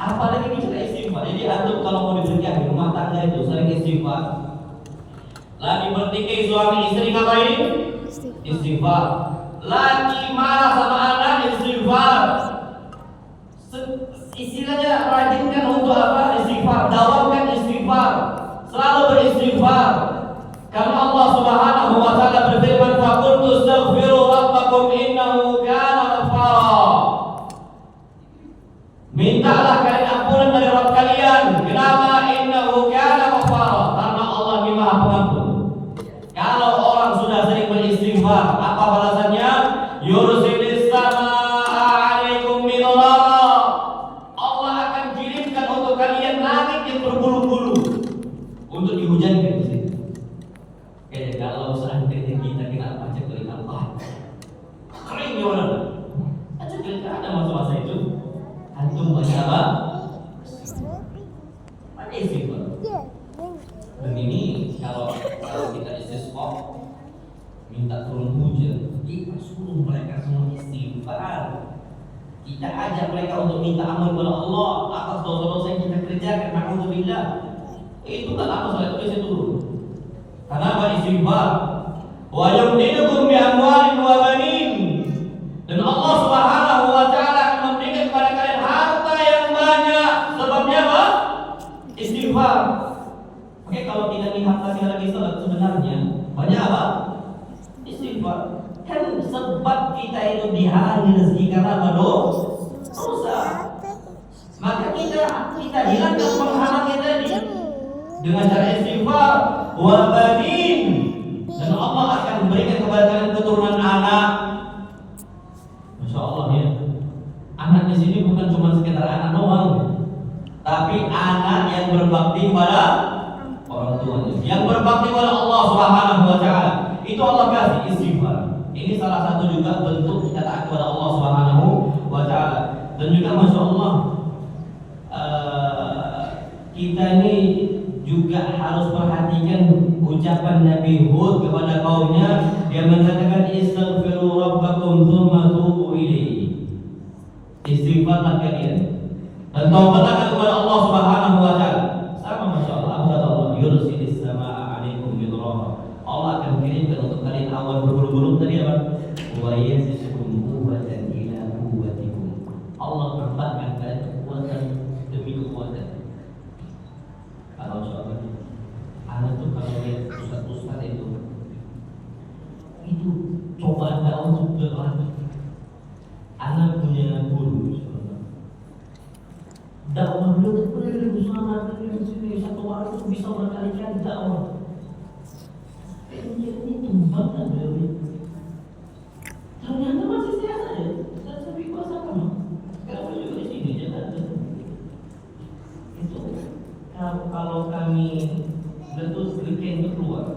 Apalagi bicara istighfar. Jadi antum kalau mau diberkahi rumah tangga itu sering istighfar. Lagi bertikai suami istri ngapain? Istighfar. Lagi marah sama anak, istighfar. Istilahnya rajinkan untuk apa? Istighfar. Dawamkan istighfar. Selalu beristighfar. Karena Allah Subhanahu wa taala berfirman, "Faqultu astaghfiru rabbakum innahu kana ghaffara." Mintalah kalian ampunan dari Rabb kalian. Kenapa? Innahu kana ghaffara. Karena Allah ini Maha Pengampun. Kalau orang sudah sering beristighfar, apa balasannya? Yursilis samaa 'alaikum midrara. Allah akan kirimkan untuk kalian langit yang berbulu-bulu untuk dihujankan di situ. Kalau seandainya kita kena pajak dari Allah, kering ya orang. Aja tidak ada masa-masa itu. Antum baca apa? Baca istighfar. Dan ini kalau kita istisqa minta turun hujan, kita suruh mereka semua istighfar. Kita ajak mereka untuk minta ampun kepada Allah atas dosa-dosa yang kita kerjakan. Alhamdulillah. Itu tak lama setelah itu bisa turun. Kenapa istighfar? Wa yumdidukum bi amwalin wa banin. Dan Allah Subhanahu wa taala akan memberikan kepada kalian harta yang banyak. Sebabnya apa? Istighfar. Oke, kalau tidak di harta tidak lagi salat sebenarnya banyak apa? Istighfar. Kan sebab kita itu dihalangi rezeki karena apa? Dosa. Maka kita hilangkan penghalang kita tadi dengan cara istighfar. Wa banin, dan Allah akan memberikan kepada kalian keturunan anak. Masya Allah ya. Anak di sini bukan cuma sekedar anak doang, tapi anak yang berbakti kepada orang tuanya, yang berbakti kepada Allah Subhanahu wa taala. Itu Allah kasih istighfar. Ini salah satu juga bentuk kita taat kepada Allah Subhanahu wa taala. Dan juga Masya Allah, kita ini juga harus perhatikan ucapan Nabi Hud kepada kaumnya. Dia mengatakan istaghfiru rabbakum tsumma tubu ilaihi. Istighfarlah kalian dan taubatlah kepada Allah Subhanahu wa taala. Sama Masya Allah, kata Allah, yursilis samaa 'alaikum midrara. Allah akan kirimkan untuk kalian awan berbulu-bulu tadi apa? Wa yazidukum quwwatan ila quwwatikum. Allah tambahkan kalian kekuatan demi kekuatan. Kalau soalnya anak tuh kalau lihat ustaz-ustaz itu cobaan dakwah itu berat. Anak punya guru, dakwah beliau berdiri di sana, berdiri di sini, satu hari itu bisa berkali-kali dakwah. Ini tumbang kan beliau. Ternyata masih sehat aja. Dan sampai kuasa kamu. Sekarang beliau juga di sini Jakarta. Itu kalau kami betul weekend itu keluar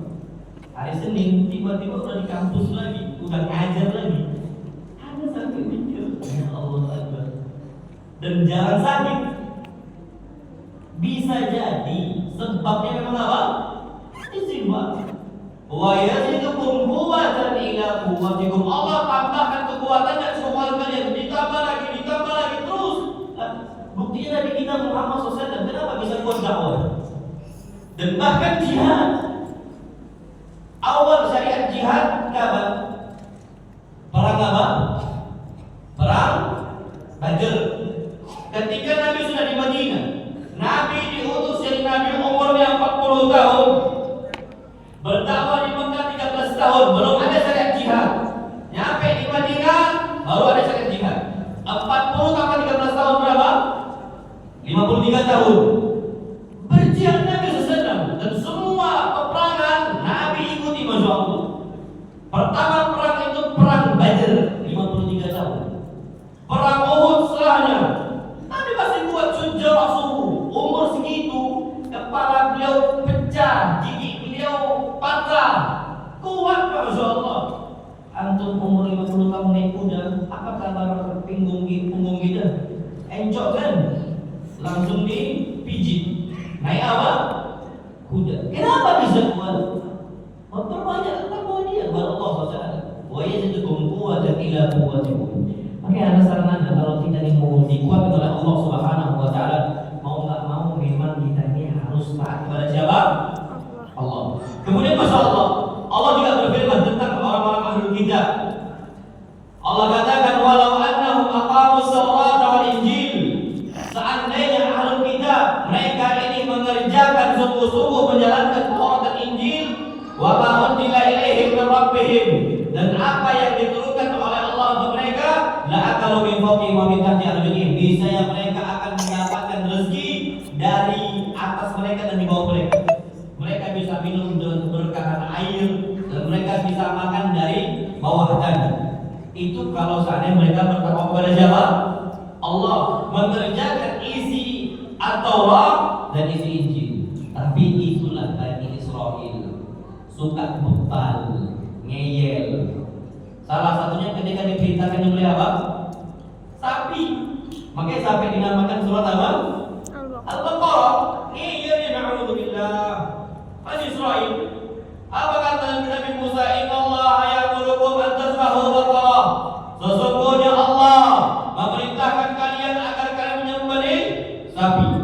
hari Senin, tiba-tiba udah di kampus lagi, udah ngajar lagi. Ada sampai mikir, ya Allah Akbar. Dan jarang sakit. Bisa jadi sebabnya memang apa? Istighfar. Wa yazidukum quwwatan ila quwwatikum. Allah tambahkan kekuatan dan kekuatan kalian, ditambah lagi terus. Buktinya dari kita Muhammad SAW, kenapa bisa kuat dakwah? Dan bahkan jihad. Awal syariat jihad apa? Perang apa? Perang Badr. Ketika Nabi sudah di Madinah, Nabi diutus jadi Nabi umurnya 40 tahun. Berdakwah di Mekah 13 tahun, belum ada syariat jihad. Nyampe di Madinah baru ada syariat jihad. 40 tambah 13 tahun berapa? 53 tahun. Berjihad Nabi SAW. Dan semua peperangan Nabi ikuti, Masya Allah. Pertama perang itu perang Badr, 53 tahun. Perang Uhud setelahnya, Nabi masih buat sujud subuh. Umur segitu, kepala beliau pecah, gigi beliau patah. Kuat, Masya Allah. Antum umur 50 tahun naik kuda, apa kabar punggung kita? Encok kan? Langsung dipijit. Naik apa? Kuda. Kenapa bisa kuat? Memperbanyak takwa dia kepada Allah SWT. Wa yazidukum quwwatan ila quwwatikum. Makanya ada saran Anda, kalau kita ini mau dikuatkan oleh Allah Subhanahu wa taala sungguh-sungguh menjalankan Taurat dan Injil, wa ma unzila ilaihim min rabbihim, dan apa yang diturunkan oleh Allah untuk mereka, la akalu min fawqihim wa min tahti arjulihim, bisa yang mereka akan mendapatkan rezeki dari atas mereka dan di bawah mereka. Mereka bisa minum dengan keberkahan air dan mereka bisa makan dari bawah tanah. Itu kalau seandainya mereka bertakwa kepada siapa? Allah, mengerjakan isi At-Taurat dan isi Injil. Tapi itulah Bani Israel, suka bebal, ngeyel. Salah satunya ketika diperintahkan oleh apa? Sapi. Makanya sampai dinamakan surat apa? Al-Baqarah. Ngeyel ya, na'udzubillah. Bani Israel, apa kata Nabi Musa? Inna Allah ya'murukum an tazbahu baqarah. Sesungguhnya Allah memerintahkan kalian agar kalian menyembelih sapi.